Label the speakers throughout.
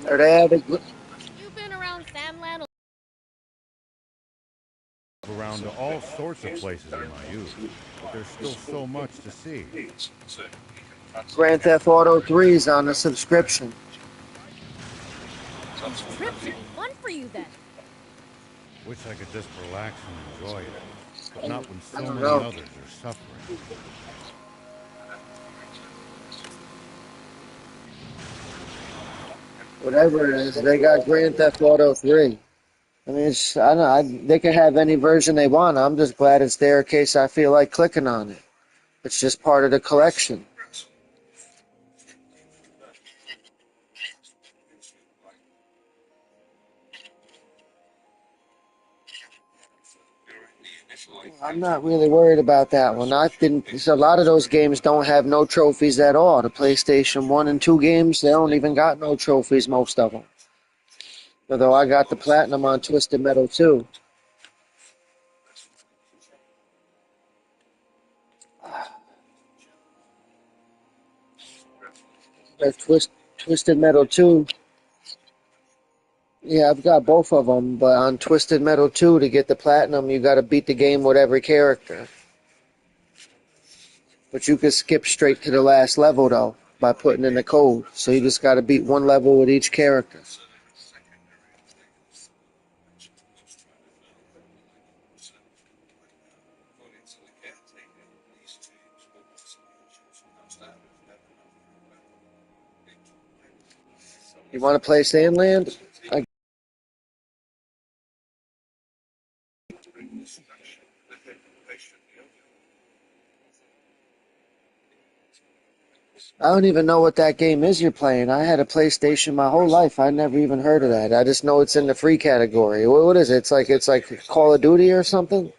Speaker 1: Are they having?
Speaker 2: You've been around Samland.
Speaker 3: Around to all sorts of places in my youth, but there's still so much to see.
Speaker 1: Grand Theft Auto 3's on a subscription.
Speaker 2: These trips should be fun for you then.
Speaker 3: Wish I could just relax and enjoy it, but not when so
Speaker 1: don't
Speaker 3: many
Speaker 1: know.
Speaker 3: others are suffering.
Speaker 1: Whatever it is, they got Grand Theft Auto 3. I mean, I don't know. They can have any version they want. I'm just glad it's there in case I feel like clicking on it. It's just part of the collection. I'm not really worried about that one. I didn't. So a lot of those games don't have no trophies at all. The PlayStation 1 and 2 games, they don't even got no trophies, most of them. Although I got the platinum on Twisted Metal 2. That Twisted Metal 2. Yeah, I've got both of them, but on Twisted Metal 2, to get the platinum, you got to beat the game with every character. But you can skip straight to the last level, though, by putting in the code. So you just got to beat one level with each character. You want to play Sandland? I don't even know what that game is you're playing. I had a PlayStation my whole life. I never even heard of that. I just know it's in the free category. What is it? It's like Call of Duty or something?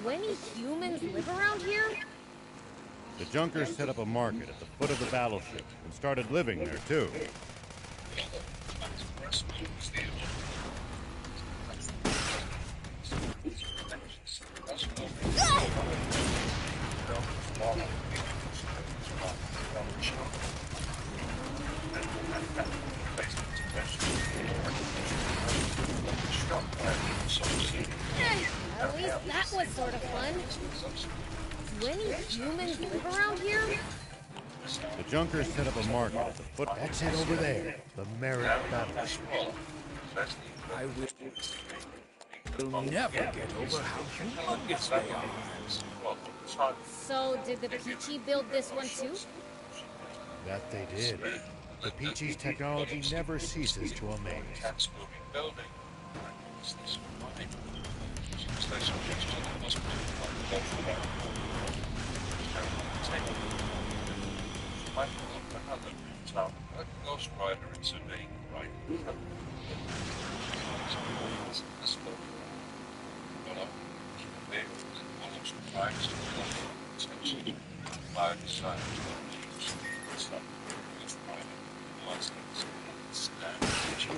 Speaker 2: Do any humans live around here?
Speaker 3: The Junkers set up a market at the foot of the battleship and started living there too.
Speaker 2: At least that was sort of fun. Do any humans live around here?
Speaker 3: The Junkers set up a market at the foot. That's it over there. The Merritt battleship.
Speaker 4: I will never get over how humongous they are.
Speaker 2: So, did the Peachy build this one too?
Speaker 3: That they did. The Peachy's technology never ceases to amaze.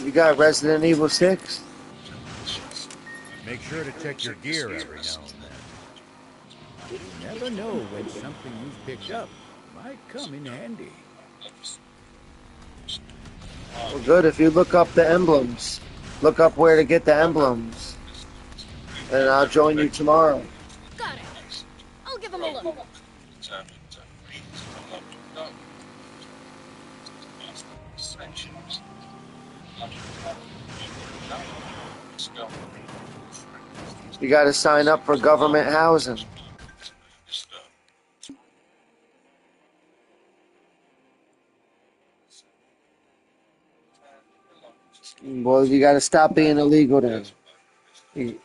Speaker 1: You got Resident Evil 6?
Speaker 3: Make sure to check your gear every now and then.
Speaker 4: You never know when something you've picked up might come in handy.
Speaker 1: Well, good. If you look up the emblems, look up where to get the emblems. And I'll join you tomorrow.
Speaker 2: Got it. I'll give him a look.
Speaker 1: You got to sign up for government housing. Well, you got to stop being illegal then. You-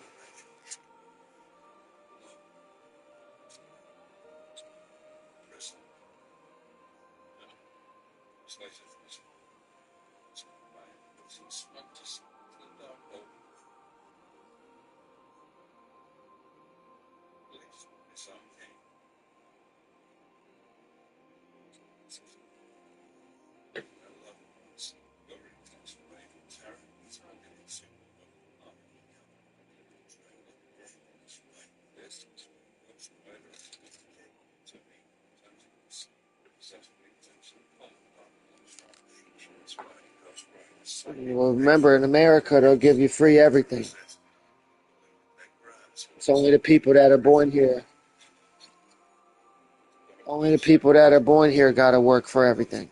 Speaker 1: Well, remember, in America, they'll give you free everything. It's only the people that are born here. Only the people that are born here got to work for everything.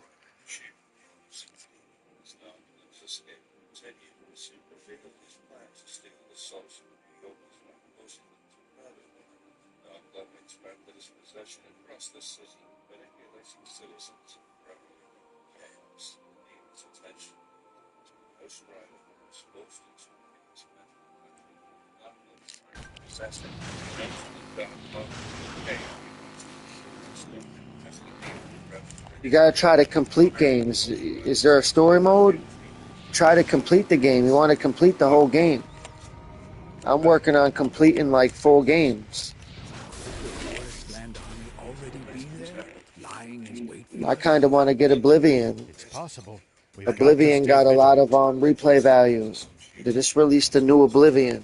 Speaker 1: You got to try to complete games. Is there a story mode? Try to complete the game. You want to complete the whole game. I'm working on completing like full games.
Speaker 4: Could the Forest Land army already be there, lying in wait
Speaker 1: I
Speaker 4: for us?
Speaker 1: kind of want to get Oblivion.
Speaker 3: It's possible. We've got to
Speaker 1: Oblivion
Speaker 3: stay
Speaker 1: got a lot of
Speaker 3: vigilant.
Speaker 1: replay values. They just released a new Oblivion.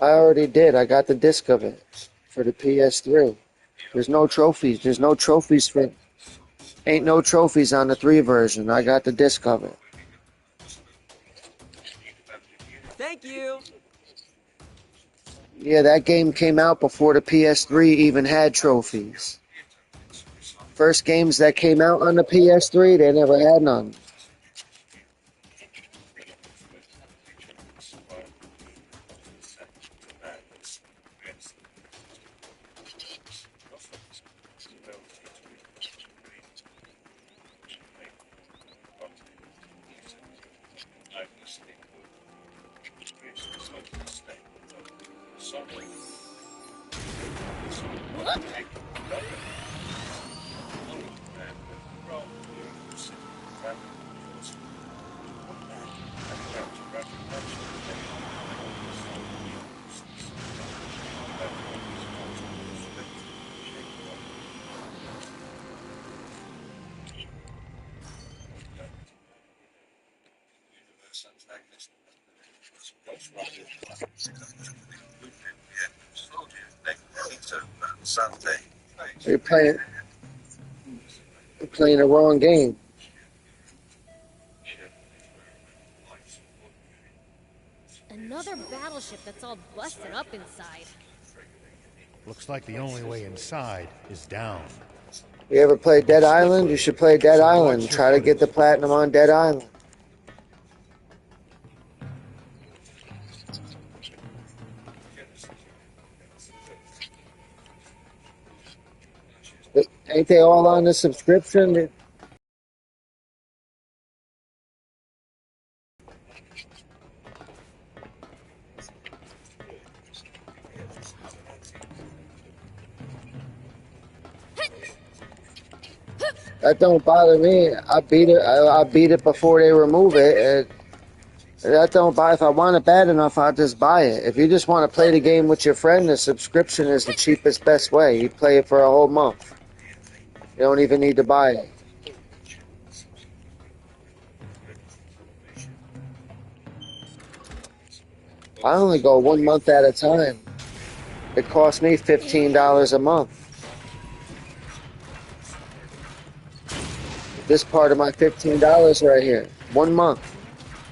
Speaker 1: I already did. I got the disc of it for the PS3. There's no trophies. There's no trophies for. Ain't no trophies on the 3 version. I got the disc of it.
Speaker 5: Thank you.
Speaker 1: Yeah, that game came out before the PS3 even had trophies. First games that came out on the PS3, they never had none. You're playing the wrong game.
Speaker 2: Another battleship that's all busted up inside.
Speaker 3: Looks like the only way inside is down.
Speaker 1: You ever play Dead Island? You should play Dead
Speaker 3: So
Speaker 1: Island.
Speaker 3: watch your
Speaker 1: Try to get the
Speaker 3: footing.
Speaker 1: platinum on Dead Island. Ain't they all on the subscription? That don't bother me. I beat it. I beat it before they remove it. That don't buy. If I want it bad enough, I'll just buy it. If you just want to play the game with your friend, the subscription is the cheapest, best way. You play it for a whole month. You don't even need to buy it. I only go 1 month at a time. It costs me $15 a month. This part of my $15 right here. 1 month.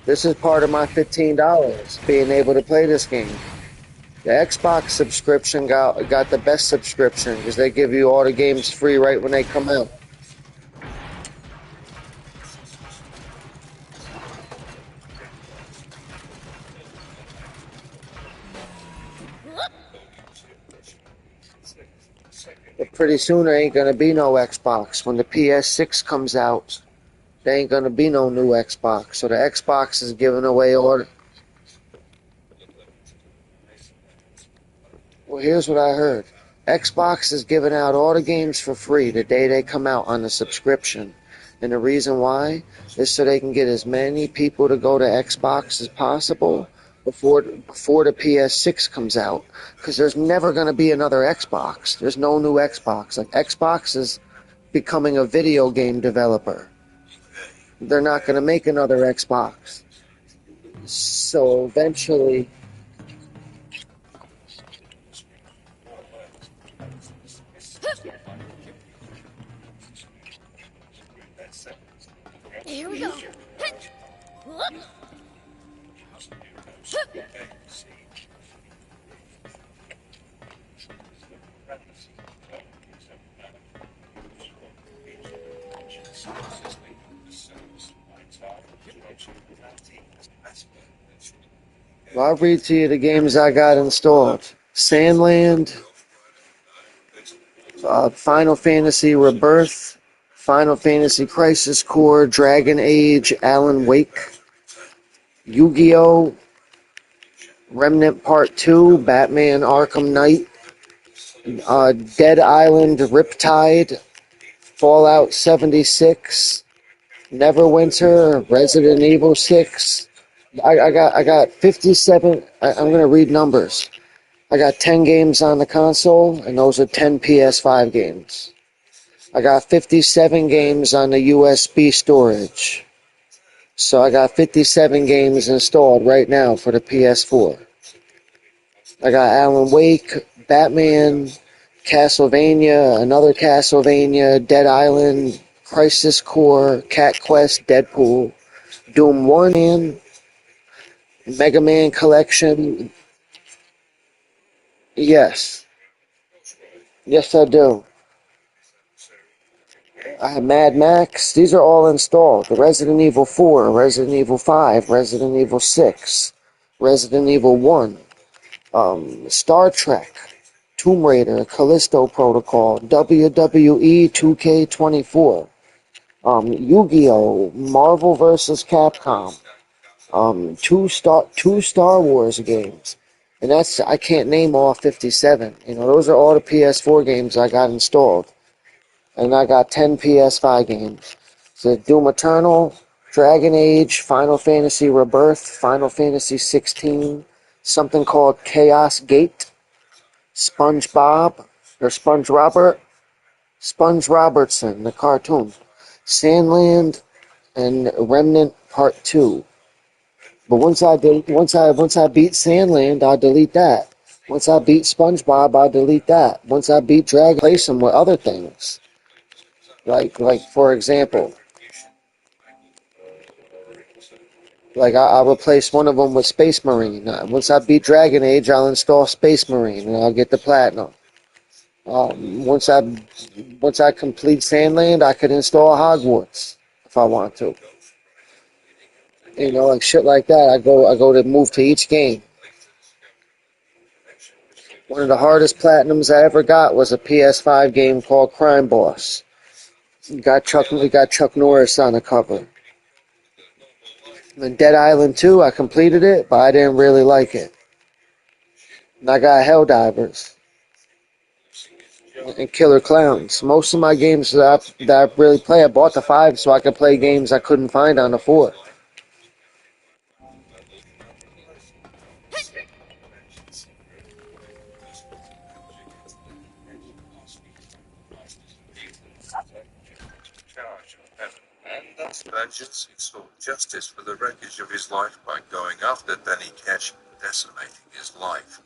Speaker 1: This is part of my $15 being able to play this game. The Xbox subscription got the best subscription because they give you all the games free right when they come out. Pretty soon there ain't gonna be no Xbox. When the PS6 comes out, there ain't gonna be no new Xbox. So the Xbox is giving away all. Well, here's what I heard. Xbox is giving out all the games for free the day they come out on the subscription. And the reason why is so they can get as many people to go to Xbox as possible before the PS6 comes out. Because there's never going to be another Xbox. There's no new Xbox. Like, Xbox is becoming a video game developer. They're not going to make another Xbox. So eventually,
Speaker 2: Here we go. Whoop.
Speaker 1: I'll read to you the games I got installed. Sandland, Final Fantasy Rebirth, Final Fantasy Crisis Core, Dragon Age, Alan Wake, Yu-Gi-Oh!, Remnant Part 2, Batman Arkham Knight, Dead Island Riptide, Fallout 76, Neverwinter, Resident Evil 6. I got 57. I'm gonna read numbers. I got 10 games on the console, and those are 10 PS5 games. I got 57 games on the USB storage. So I got 57 games installed right now for the PS4. I got Alan Wake, Batman, Castlevania, another Castlevania, Dead Island, Crisis Core, Cat Quest, Deadpool, Doom 1 and Mega Man Collection. Yes. Yes, I do. I have Mad Max. These are all installed. The Resident Evil 4, Resident Evil 5, Resident Evil 6, Resident Evil 1, Star Trek, Tomb Raider, Callisto Protocol, WWE 2K24, Yu-Gi-Oh!, Marvel vs. Capcom, two Star Wars games. And I can't name all 57. Those are all the PS4 games I got installed. And I got 10 PS5 games. So Doom Eternal, Dragon Age, Final Fantasy Rebirth, Final Fantasy 16, something called Chaos Gate, SpongeBob, or Sponge Robert, Sponge Robertson, the cartoon, Sandland, and Remnant Part 2. But once I beat Sandland, I'll delete that. Once I beat SpongeBob, I'll delete that. Once I beat Dragon, replace them with other things. Like for example, I'll replace one of them with Space Marine. Once I beat Dragon Age, I'll install Space Marine and I'll get the platinum. Once I complete Sandland, I could install Hogwarts if I want to. Like shit like that. I go to move to each game. One of the hardest platinums I ever got was a PS5 game called Crime Boss. We got Chuck Norris on the cover. And Dead Island 2, I completed it, but I didn't really like it. And I got Helldivers and Killer Clowns. Most of my games that I really play, I bought the 5 so I could play games I couldn't find on the 4.
Speaker 6: And thus vengeance he sought justice for the wreckage of his life by going after Danny Cash and decimating his life.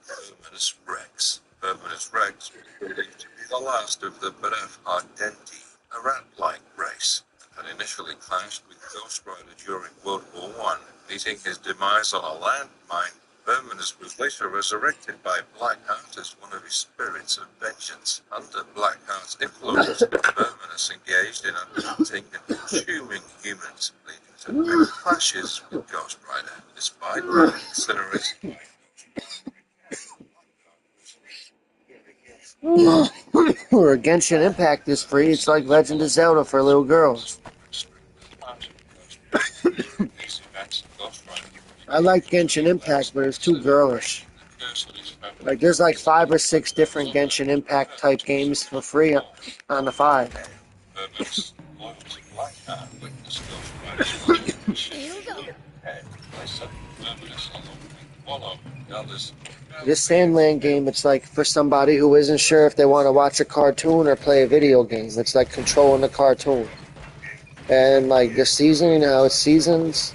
Speaker 6: Terminus Rex. Terminus Rex was believed to be the last of the Bref Ardenti, a rat-like race, and had initially clashed with Ghost Rider during World War I, meeting his demise on a landmine. Terminus was later resurrected by Blackheart as one of his spirits of vengeance. Under Blackheart's influence, Terminus engaged in hunting and consuming humans, leading to many clashes with Ghost Rider, despite the incineration.
Speaker 1: Remember, Genshin Impact is free. It's like Legend of Zelda for little girls. I like Genshin Impact, but it's too girlish. Like, there's like 5 or 6 different Genshin Impact type games for free on the 5.
Speaker 2: Here we go.
Speaker 1: This Sandland game, it's like for somebody who isn't sure if they want to watch a cartoon or play a video game. It's like controlling the cartoon. And like the season, you know how it's seasons?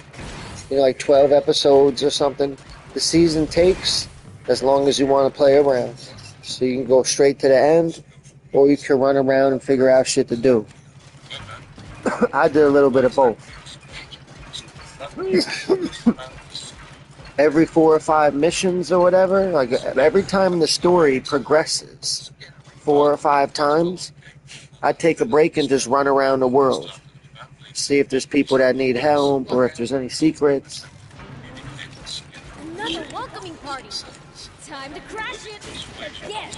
Speaker 1: You know, like 12 episodes or something. The season takes as long as you want to play around. So you can go straight to the end, or you can run around and figure out shit to do. I did a little bit of both. Every 4 or 5 missions or whatever, like every time the story progresses 4 or 5 times, I take a break and just run around the world. See if there's people that need help or if there's any secrets.
Speaker 2: Another welcoming party. Time to crash it again.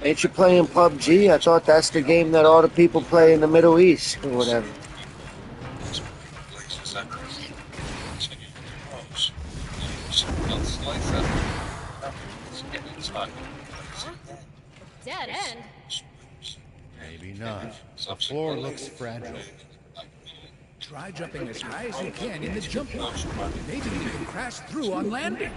Speaker 1: Ain't you playing PUBG? I thought that's the game that all the people play in the Middle East or whatever.
Speaker 2: Dead end.
Speaker 3: Maybe not. The floor looks fragile.
Speaker 4: Try jumping as high as you can in the jump line. Maybe you can crash through on landing.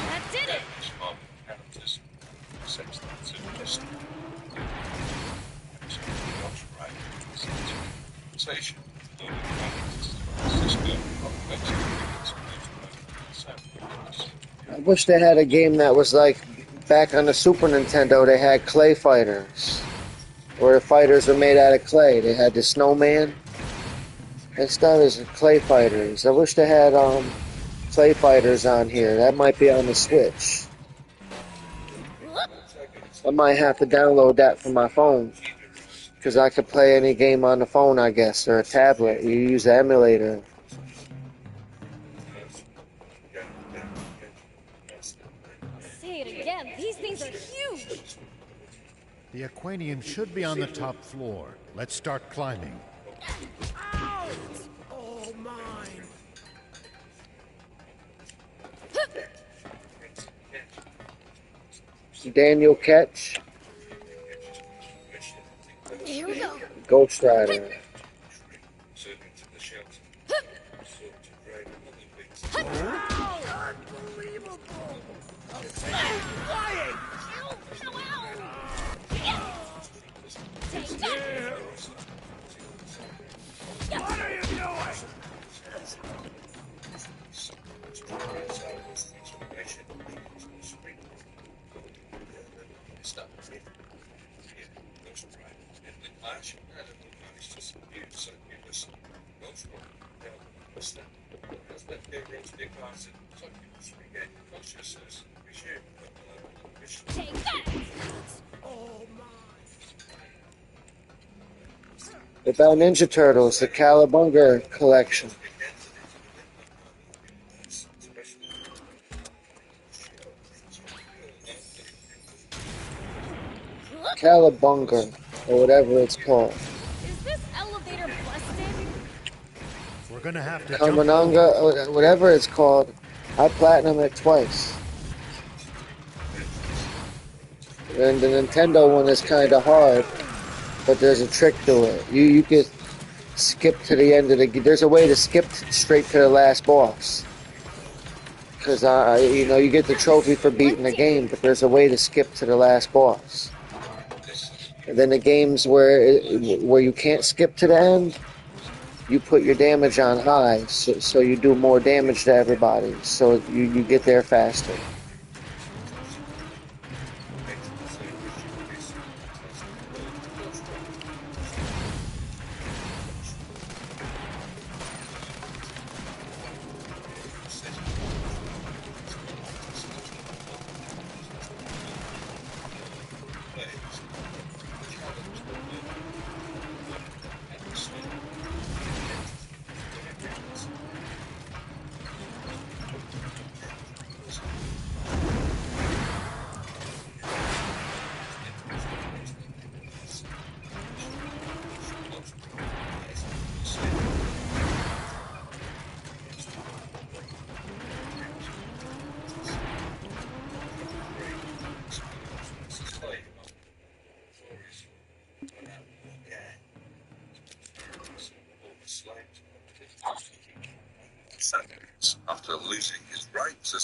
Speaker 2: That did it.
Speaker 1: I wish they had a game that was like back on the Super Nintendo. They had clay fighters, where the fighters were made out of clay. They had the snowman and stuff as clay fighters. I wish they had clay fighters on here. That might be on the Switch. I might have to download that for my phone, because I could play any game on the phone, I guess, or a tablet. You use the emulator.
Speaker 2: Say it again. These things are huge.
Speaker 3: The Aquanium should be on the top floor. Let's start climbing.
Speaker 4: Ow! All mine.
Speaker 1: Daniel Ketch,
Speaker 2: Here we go.
Speaker 1: Ghost Rider.
Speaker 4: What are you doing?
Speaker 2: Take that.
Speaker 1: About Ninja Turtles, the Cowabunga collection. Cowabunga, or whatever it's called.
Speaker 2: Is this elevator busted?
Speaker 3: We're gonna have to jump.
Speaker 1: Kamananga, whatever it's called. I platinum it twice. And the Nintendo one is kind of hard, but there's a trick to it. You could skip to the end of the. There's a way to skip straight to the last boss. Because you know, you get the trophy for beating the game, but there's a way to skip to the last boss. And then the games where you can't skip to the end, you put your damage on high, so you do more damage to everybody, so you get there faster.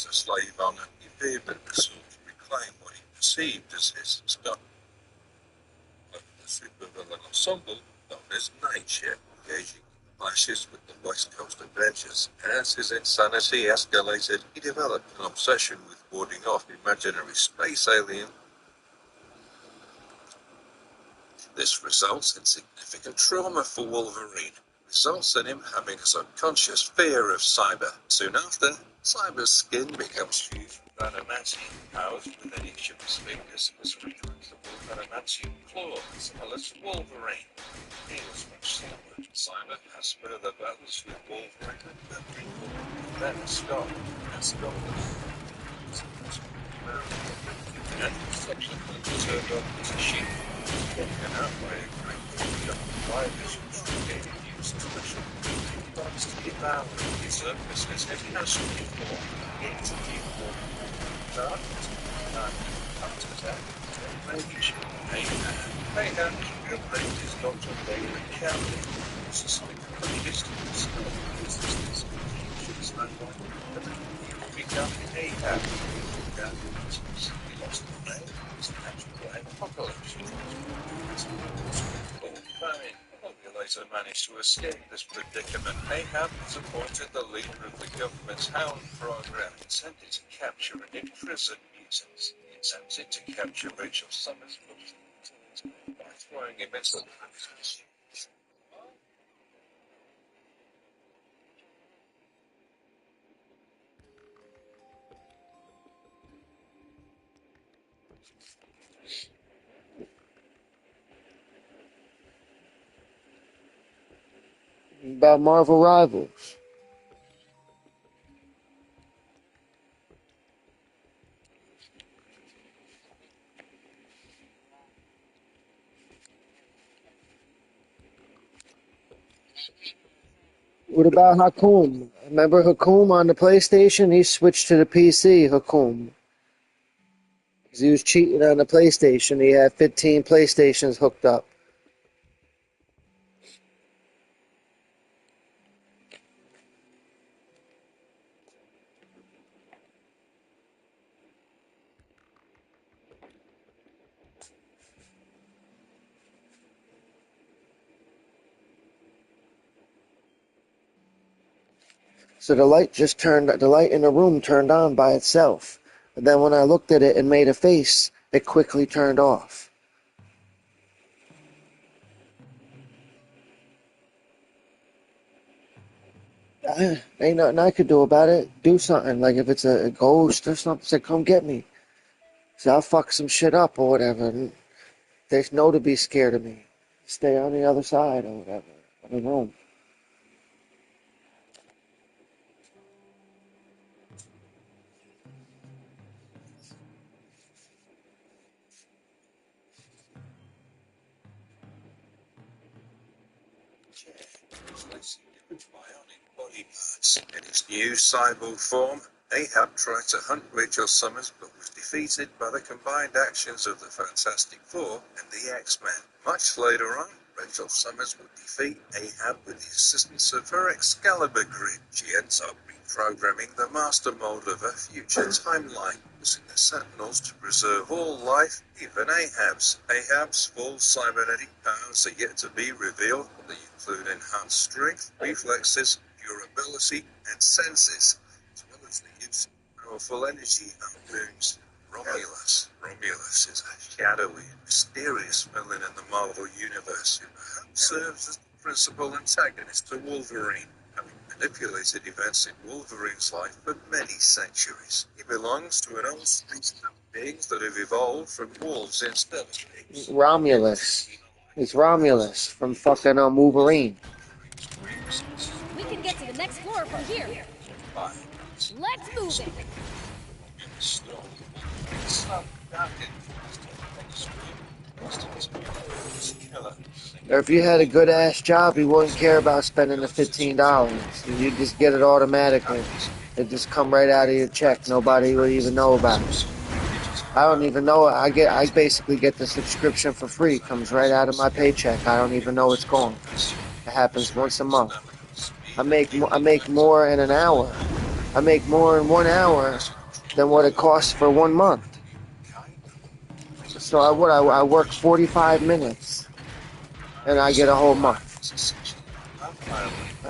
Speaker 6: as a slave owner, he vehemently sought to reclaim what he perceived as his stuff. But the supervillain ensemble known as Nightship, engaging in clashes with the West Coast Adventures. As his insanity escalated, he developed an obsession with warding off imaginary space aliens. This results in significant trauma for Wolverine, results in him having a subconscious fear of Cyber. Soon after, Cyber's skin becomes fused with adamantium, housed within each of his fingers as retractable adamantium claws, as well as Wolverine. He was much similar to Cyber, has further battles with Wolverine and then Scott, as Scott and subsequently turned on as a sheep. Taken out by a great fire visions gaining use of special bombs to devour the surface as if personally for into the form darkness after attack radiation. Mayhem rearranged his Dr. David County, suspected distance of resistance confusions that one become Ahab. He lost the name, his natural name Apocalypse. He later managed to escape this predicament. Ahab was appointed the leader of the government's Hound program intended to capture and imprison mutants. He attempted to capture Rachel Summers by throwing him into the prison.
Speaker 1: About Marvel Rivals. What about Hakum? Remember Hakum on the PlayStation? He switched to the PC, Hakum. Because he was cheating on the PlayStation. He had 15 PlayStations hooked up. So the light in the room turned on by itself. And then when I looked at it and made a face, it quickly turned off. Ain't nothing I could do about it. Do something. Like if it's a ghost or something, say, come get me. So I'll fuck some shit up or whatever. And there's no to be scared of me. Stay on the other side or whatever of the room.
Speaker 6: In his new cyborg form, Ahab tried to hunt Rachel Summers but was defeated by the combined actions of the Fantastic Four and the X-Men. Much later on, Rachel Summers would defeat Ahab with the assistance of her Excalibur grid. She ends up reprogramming the master mold of her future timeline, using the Sentinels to preserve all life, even Ahab's. Ahab's full cybernetic powers are yet to be revealed. They include enhanced strength, reflexes, durability, and senses, as well as the use of powerful energy moons. Romulus. Romulus is a shadowy and mysterious villain in the Marvel Universe who perhaps serves as the principal antagonist to Wolverine, having manipulated events in Wolverine's life for many centuries. He belongs to an old species of beings that have evolved from wolves instead of pigs.
Speaker 1: Romulus. It's Romulus from fucking Wolverine.
Speaker 2: We can get to the next floor from here. Let's move it.
Speaker 1: Or if you had a good ass job, you wouldn't care about spending the $15. You'd just get it automatically. It'd just come right out of your check. Nobody would even know about it. I don't even know. I basically get the subscription for free. It comes right out of my paycheck. I don't even know it's gone. It happens once a month. I make more in an hour I make more in 1 hour than what it costs for 1 month. So I work 45 minutes and I get a whole month.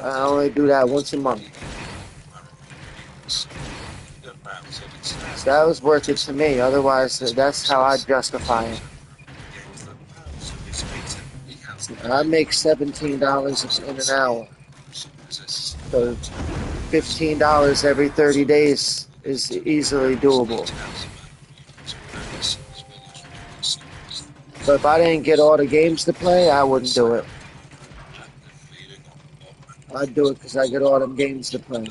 Speaker 1: I only do that once a month. So that was worth it to me. Otherwise, that's how I justify it. I make $17 in an hour. So $15 every 30 days is easily doable. But if I didn't get all the games to play, I wouldn't do it. I'd do it because I get all them games to play.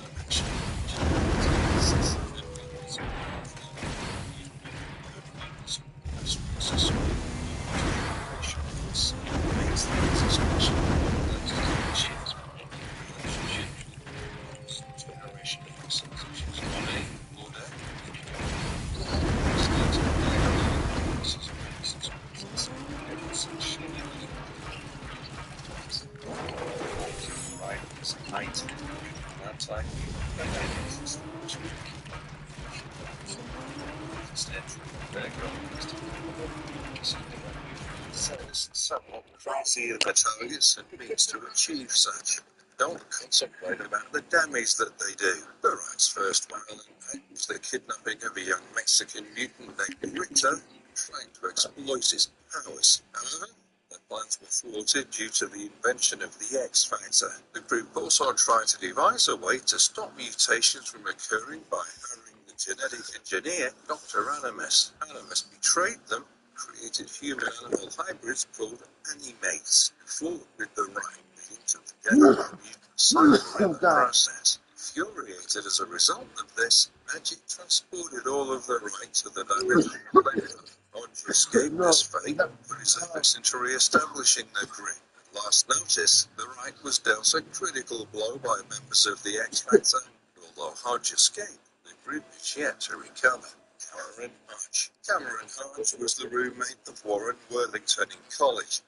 Speaker 6: Somewhat crazy in the targets and means to achieve such. Don't concentrate about the damage that they do. The Rat's first violent act was the kidnapping of a young Mexican mutant named Richter, trying to exploit his powers. However, their plans were thwarted due to the invention of the X Factor. The group also tried to devise a way to stop mutations from occurring by hiring the genetic engineer Dr. Animus. Animus betrayed them, created human-animal hybrids called animates, who fought with the Right to the mutant silent process. Infuriated as a result of this, Magic transported all of the Right to the dimension planet. Hodge escaped this fate, put his efforts into re-establishing the grid. At last notice, the Right was dealt a critical blow by members of the X Factor. Although Hodge escaped, the group is yet to recover. Cameron Hodge. Cameron Hodge was the roommate of Warren Worthington in college.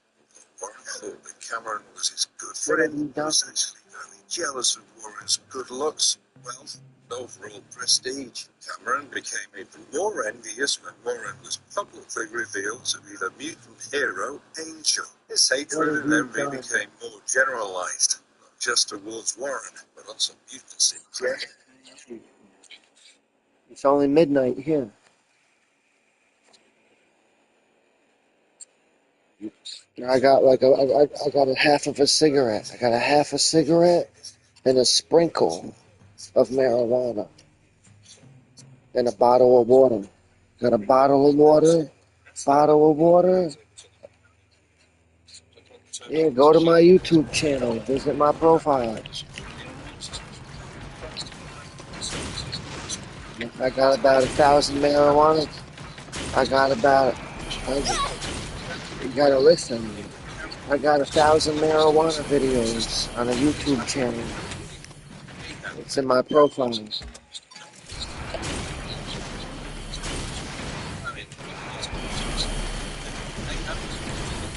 Speaker 6: Warren thought that Cameron was his good friend. He was actually very jealous of Warren's good looks, wealth, and overall prestige. Cameron became even more envious when Warren was publicly revealed to be the mutant hero Angel. His hatred and envy became more generalized, not just towards Warren, but also mutants in general.
Speaker 1: It's only midnight here. I got I got a half of a cigarette. I got a half a cigarette and a sprinkle of marijuana and a bottle of water. Got a bottle of water. Yeah, go to my YouTube channel. Visit my profile. I got about 1,000 marijuana. I got about. You gotta listen. I got 1,000 marijuana videos on a YouTube channel. It's in my profile.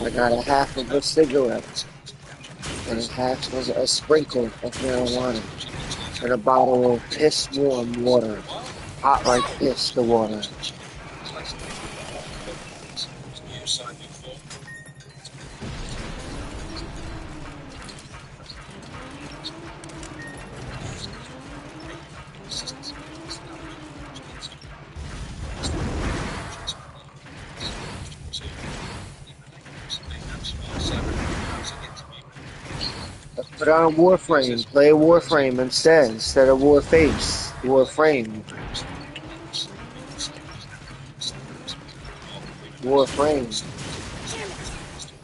Speaker 1: I got a half of a cigarette and a half of a sprinkle of marijuana and a bottle of piss warm water. Hot like piss, the water. Put on Warframe. Play Warframe instead of Warface. Warframe. Warframe.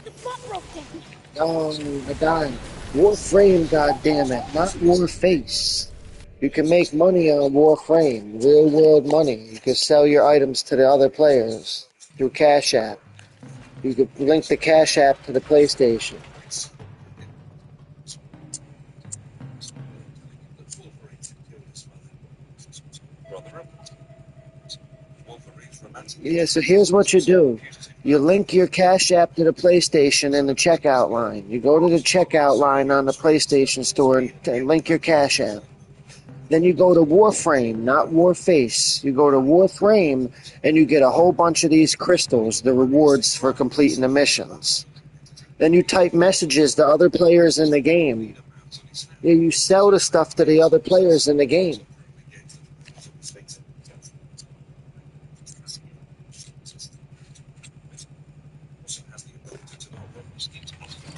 Speaker 2: The butt broke down.
Speaker 1: Oh, I died. Warframe, goddammit, not Warface. You can make money on Warframe, real world money. You can sell your items to the other players through Cash App. You could link the Cash App to the PlayStation. Yeah, so here's what you do. You link your Cash App to the PlayStation in the checkout line. You go to the checkout line on the PlayStation store and link your Cash App. Then you go to Warframe, not Warface. You go to Warframe, and you get a whole bunch of these crystals, the rewards for completing the missions. Then you type messages to other players in the game. Yeah, you sell the stuff to the other players in the game.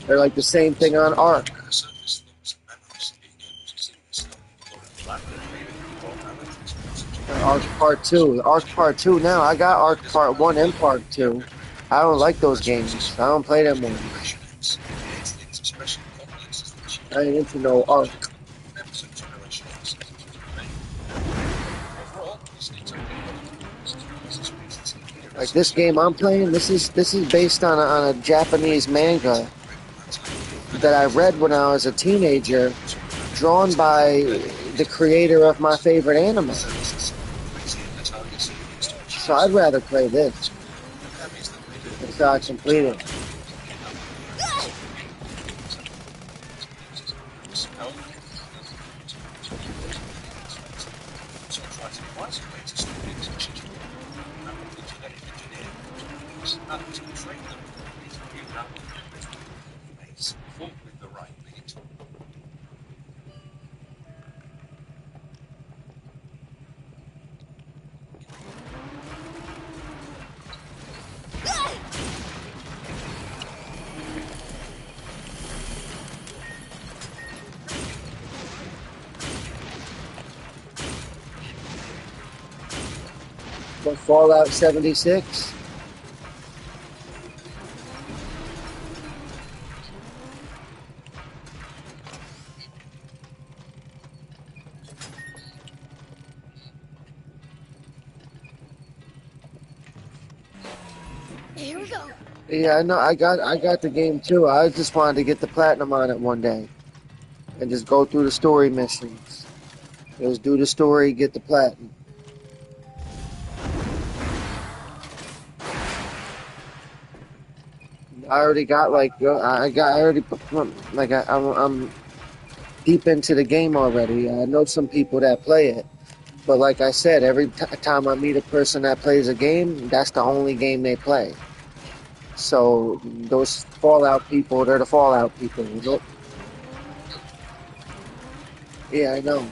Speaker 1: They're like the same thing on Ark. Ark Part 2. Ark Part 2 now. I got Ark Part 1 and Part 2. I don't like those games. I don't play them more. I ain't into no Ark. Like this game I'm playing, this is based on a Japanese manga that I read when I was a teenager, drawn by the creator of my favorite anime. So I'd rather play this until I complete it. But Fallout 76?
Speaker 2: Here we go.
Speaker 1: Yeah, I know. I got the game too. I just wanted to get the platinum on it one day and just go through the story missions. Just do the story, get the platinum. I already got I'm deep into the game already. I know some people that play it, but like I said, every time I meet a person that plays a game, that's the only game they play. So those Fallout people, they're the Fallout people. Yeah, I know.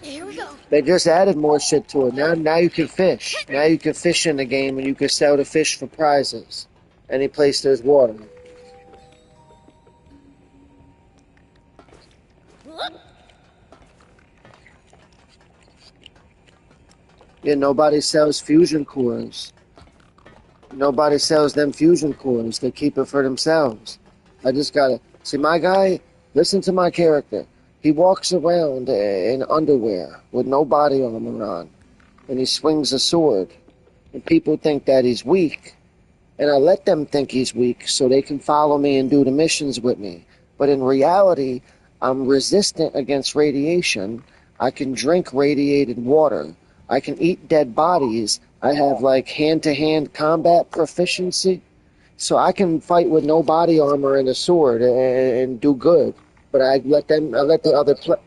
Speaker 2: Here we go.
Speaker 1: They just added more shit to it. Now you can fish. Now you can fish in the game, and you can sell the fish for prizes. Any place there's water. Yeah, nobody sells fusion cores. Nobody sells them fusion cores. They keep it for themselves. I just gotta see my guy. Listen to my character. He walks around in underwear with no body armor on, and he swings a sword. And people think that he's weak, and I let them think he's weak so they can follow me and do the missions with me. But in reality, I'm resistant against radiation. I can drink radiated water. I can eat dead bodies. I have like hand-to-hand combat proficiency. So I can fight with no body armor and a sword and do good. But I let the other play.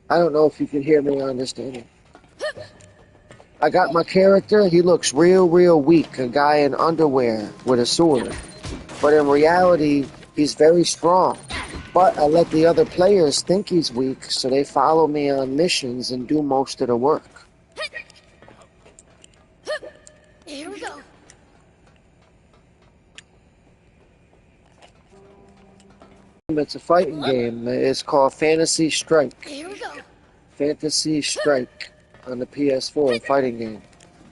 Speaker 1: I don't know if you can hear me or understand it. I got my character. He looks real weak. A guy in underwear with a sword. But in reality, he's very strong. But I let the other players think he's weak, so they follow me on missions and do most of the work.
Speaker 2: Here we go.
Speaker 1: It's a fighting game. It's called Fantasy Strike.
Speaker 2: Here we go.
Speaker 1: Fantasy Strike on the PS4, fighting game.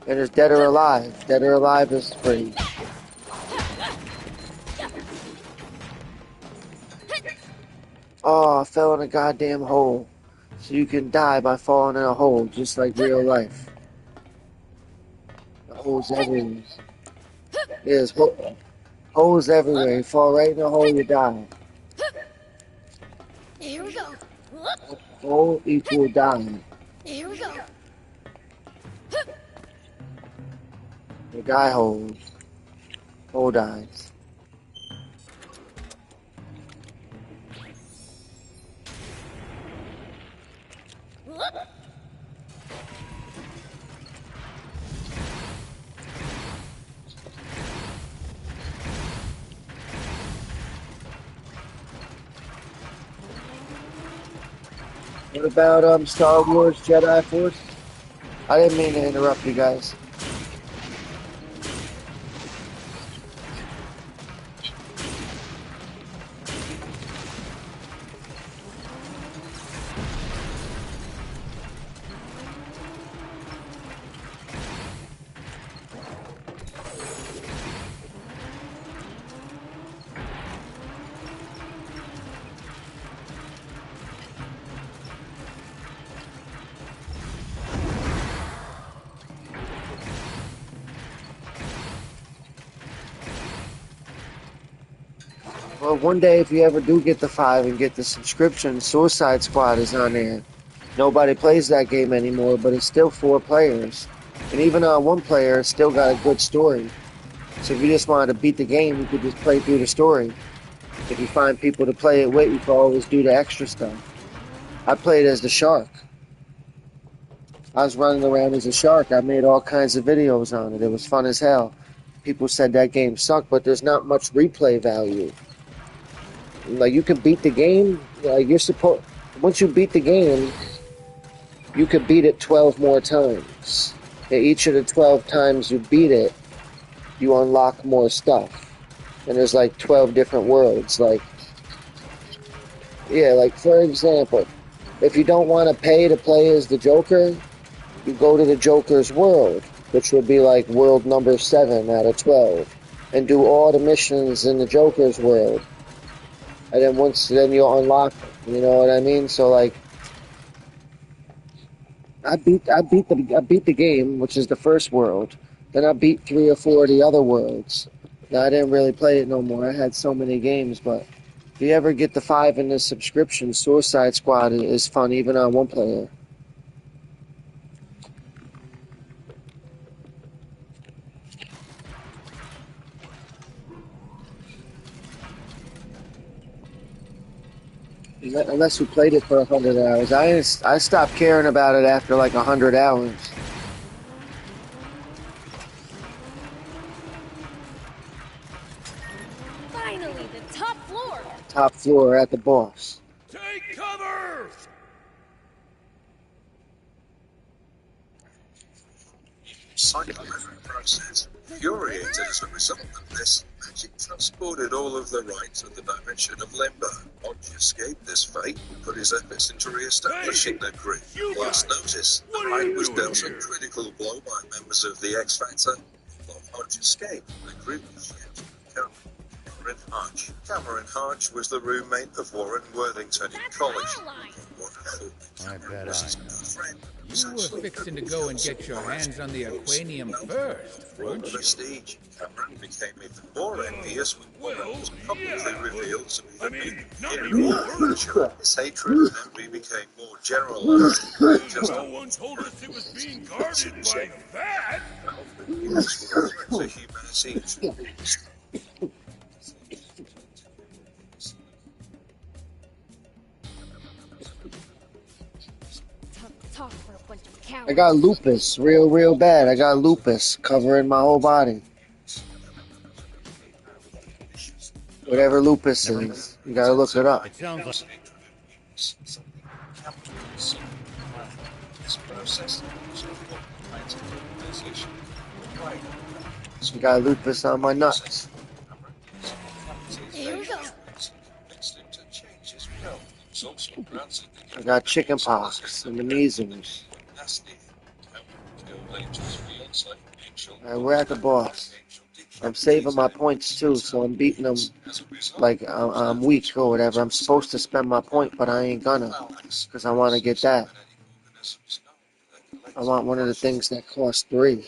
Speaker 1: And there's Dead or Alive. Dead or Alive is free. Oh, I fell in a goddamn hole. So you can die by falling in a hole, just like real life. The holes everywhere. There's holes everywhere. You fall right in the hole, you die.
Speaker 2: Here we go.
Speaker 1: Hole equal dying.
Speaker 2: Here we go.
Speaker 1: The guy holds. Hole dies. What about Star Wars Jedi Force? I didn't mean to interrupt you guys. Well, one day if you ever do get the 5 and get the subscription, Suicide Squad is on there. Nobody plays that game anymore, but it's still 4 players. And even on 1 player, it's still got a good story. So if you just wanted to beat the game, you could just play through the story. If you find people to play it with, you can always do the extra stuff. I played as the shark. I was running around as a shark. I made all kinds of videos on it. It was fun as hell. People said that game sucked, but there's not much replay value. Like, you can beat the game, like, once you beat the game, you could beat it 12 more times. And each of the 12 times you beat it, you unlock more stuff. And there's like 12 different worlds. Like, yeah, like, for example, if you don't want to pay to play as the Joker, you go to the Joker's world, which would be like world number 7 out of 12, and do all the missions in the Joker's world. And then you'll unlock them, you know what I mean? So like, I beat the game, which is the first world. Then I beat 3 or 4 of the other worlds. Now I didn't really play it no more. I had so many games, but if you ever get the 5 in the subscription, Suicide Squad is fun even on 1 player. Unless you played it for 100 hours. I stopped caring about it after like 100 hours.
Speaker 2: Finally, the top floor!
Speaker 1: Top floor at the boss.
Speaker 4: Take cover!
Speaker 6: Psychometric process. Infuriated as a result of this, Magic transported all of the rights of the dimension of Limbo. On to escape this fate, put his efforts into re-establishing the grid. Last notice, the mind was dealt a critical blow by members of the X Factor. Hodge escaped. The grid was yet to become Cameron Hodge. Cameron Hodge was the roommate of Warren Worthington in college.
Speaker 3: I bet
Speaker 6: was his
Speaker 3: I know.
Speaker 6: good friend.
Speaker 4: You were fixing to go and get your hands on the aquanium first, weren't you?
Speaker 6: Prestige. Cameron became even more envious when Warren was publicly revealed to be the main. His hatred and envy became more generalized. Just
Speaker 4: No one told us it was being guarded by that!
Speaker 6: for humanity.
Speaker 2: Talk for a bunch of cowards.
Speaker 1: I got lupus, real bad. I got lupus covering my whole body. Whatever lupus is, you gotta look it up.
Speaker 3: It sounds like
Speaker 1: I got lupus on my nuts.
Speaker 2: Here we go.
Speaker 1: I got chicken pox and the measles. Alright, we're at the boss. I'm saving my points too, so I'm beating them like I'm weak or whatever. I'm supposed to spend my point, but I ain't gonna, because I want to get that. I want one of the things that costs 3.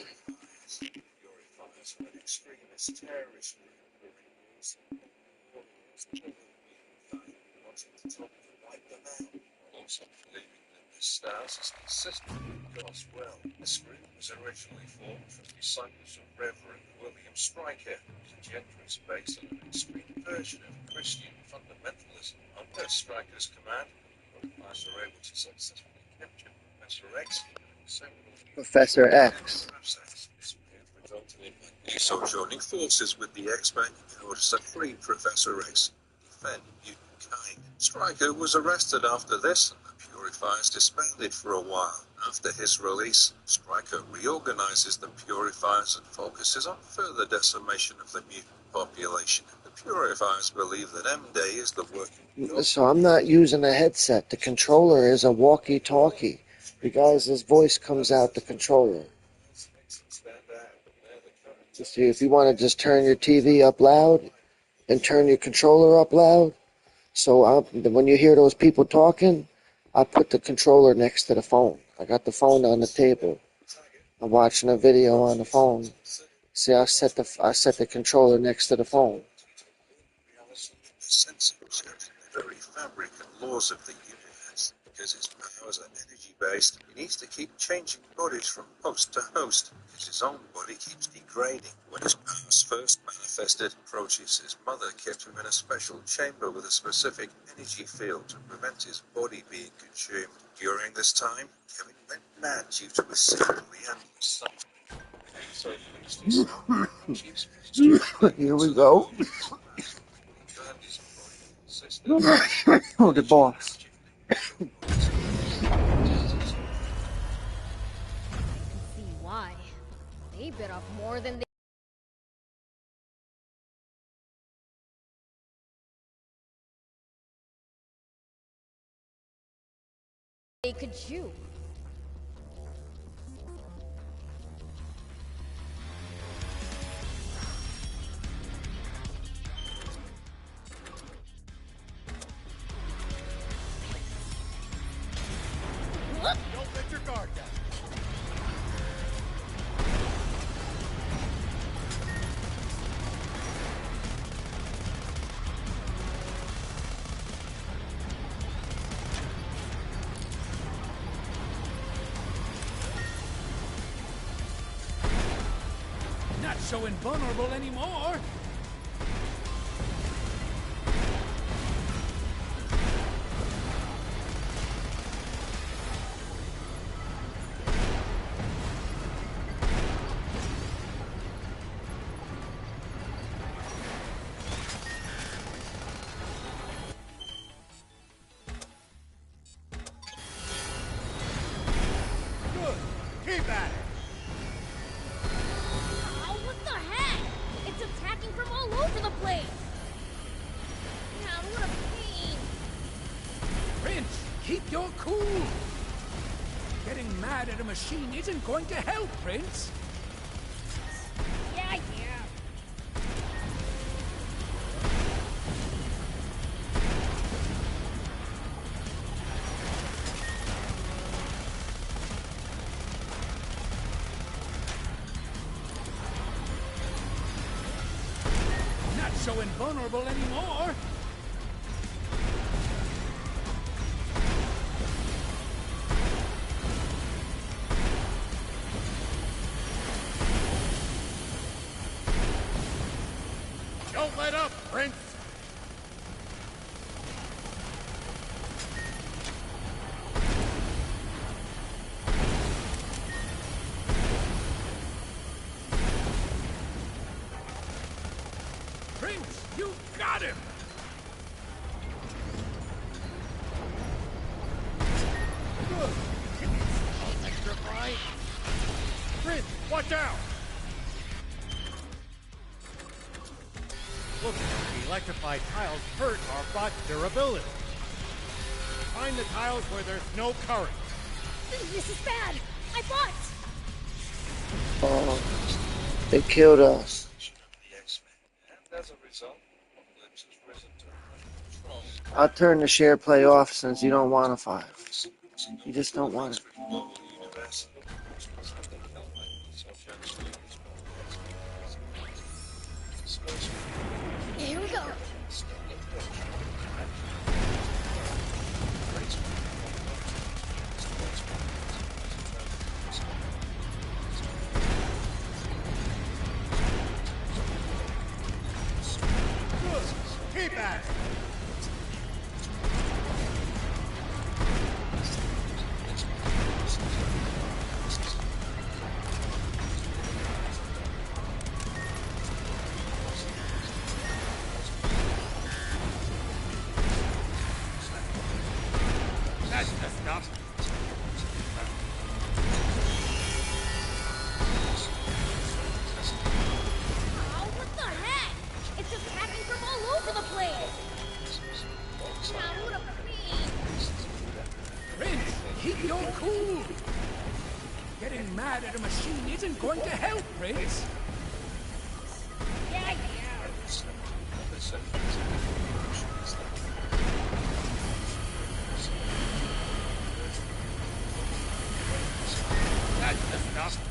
Speaker 6: Stars is consistent with God's will. This group was originally formed from disciples of Reverend William Stryker, a generous based on an extreme version of Christian fundamentalism. Under Stryker's command, the class were able to successfully capture Professor X.
Speaker 1: Professor X.
Speaker 6: So joining forces with the X-Men in order to free Professor X and defend mutant kind. Stryker was arrested after this, and the purifiers disbanded for a while. After his release, Stryker reorganizes the purifiers and focuses on further decimation of the mutant population. The purifiers believe that M-Day is the working.
Speaker 1: So I'm not using a headset. The controller is a walkie-talkie. Because his voice comes out the controller. See, if you want to just turn your TV up loud and turn your controller up loud, so when you hear those people talking, I put the controller next to the phone. I got the phone on the table. I'm watching a video on the phone. See, I set the controller next to the phone.
Speaker 6: Sensors are the very fabric and laws of the universe. Because his powers are energy-based, he needs to keep changing bodies from host to host, because his own body keeps degrading. When his powers first manifested, Proteus's mother kept him in a special chamber with a specific energy field to prevent his body being consumed. During this time, Kevin went mad due to his sickly and
Speaker 1: Here we go. Oh, the boss.
Speaker 2: See why. They bit off more than they could chew.
Speaker 3: Don't let your guard down.
Speaker 4: Not so invulnerable anymore.
Speaker 3: Good. Keep at it.
Speaker 2: Oh, what the heck? It's attacking from all over the place. God, what a pain.
Speaker 4: Prince, keep your cool. Getting mad at a machine isn't going to help, Prince.
Speaker 2: Yeah.
Speaker 4: Not so invulnerable anymore.
Speaker 3: Don't let up, Prince.
Speaker 4: Prince, you got him.
Speaker 3: Good. Electrify. Prince, watch out. Look, the electrified tiles hurt our bot's durability. Find the tiles where there's no current.
Speaker 2: This is bad. My butt.
Speaker 1: Oh, they killed us.
Speaker 6: And as a result, Apocalypse has risen to control.
Speaker 1: I'll turn the share play off since you don't want a 5. You just don't want it.
Speaker 6: Global universe.
Speaker 2: Here we go.
Speaker 3: Good. Keep at it. That's the stuff.
Speaker 4: machine isn't going to help, Prince.
Speaker 2: Yeah, yeah.
Speaker 3: That's enough.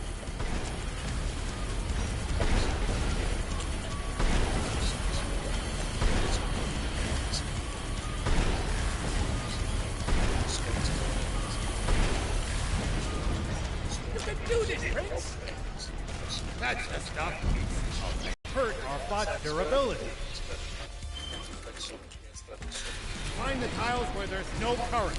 Speaker 4: You can do this, Prince.
Speaker 3: That's enough. Hurt our bot's durability. Find the tiles where there's no current.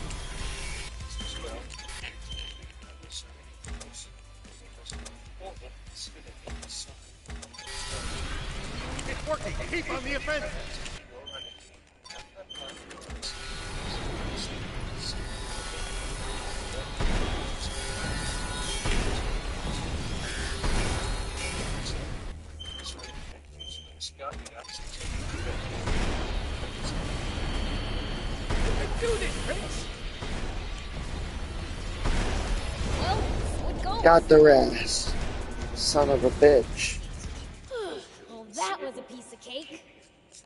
Speaker 3: It's working. Keep on the offensive.
Speaker 4: You can do this, Prince.
Speaker 2: Well, so it goes.
Speaker 1: Got their ass. Son of a bitch.
Speaker 2: Well, that was a piece of cake.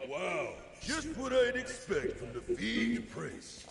Speaker 7: Wow, just what I'd expect from the Fiend Prince.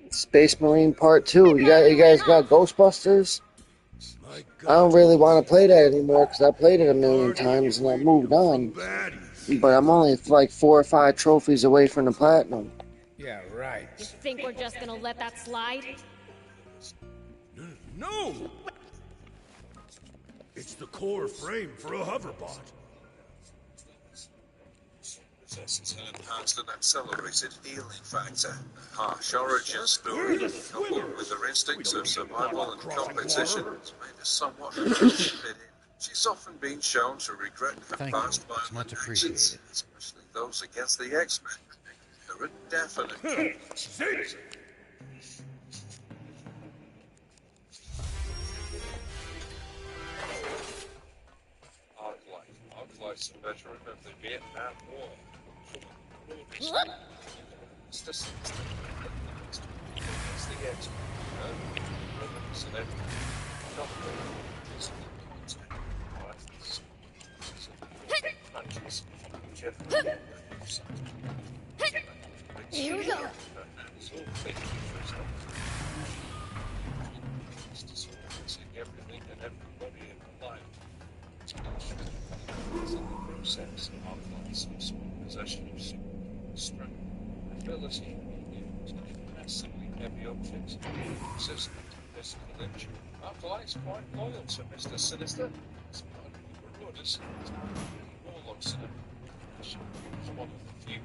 Speaker 1: Space Marine Part 2. You guys got Ghostbusters?
Speaker 7: My
Speaker 1: I don't really want to play that anymore because I played it a million times and I moved on.
Speaker 7: baddies.
Speaker 1: But I'm only like 4 or 5 trophies away from the platinum.
Speaker 4: Yeah, right.
Speaker 2: You think we're just gonna let that slide?
Speaker 7: No! It's the core frame for a hoverbot.
Speaker 6: Possesses an enhanced and accelerated healing factor. Harsh origin story, coupled with her instincts of survival and competition, has made her somewhat difficult to fit in. She's often been shown to regret her
Speaker 3: Thank you.
Speaker 6: past
Speaker 3: It's much
Speaker 6: violent actions,
Speaker 3: appreciated.
Speaker 6: especially those against the X-Men, making her a definite
Speaker 7: Zing!
Speaker 6: Arclight's a veteran of the Vietnam War. It's the X-Men. Romans and
Speaker 2: Here we go.
Speaker 6: everything and everybody in her life. It's in the process of possession of strength, ability, massively heavy objects, resistant to physical injury. Arclight is quite loyal to Mr. Sinister. As part of the Marauders, Warlocks in a one of the few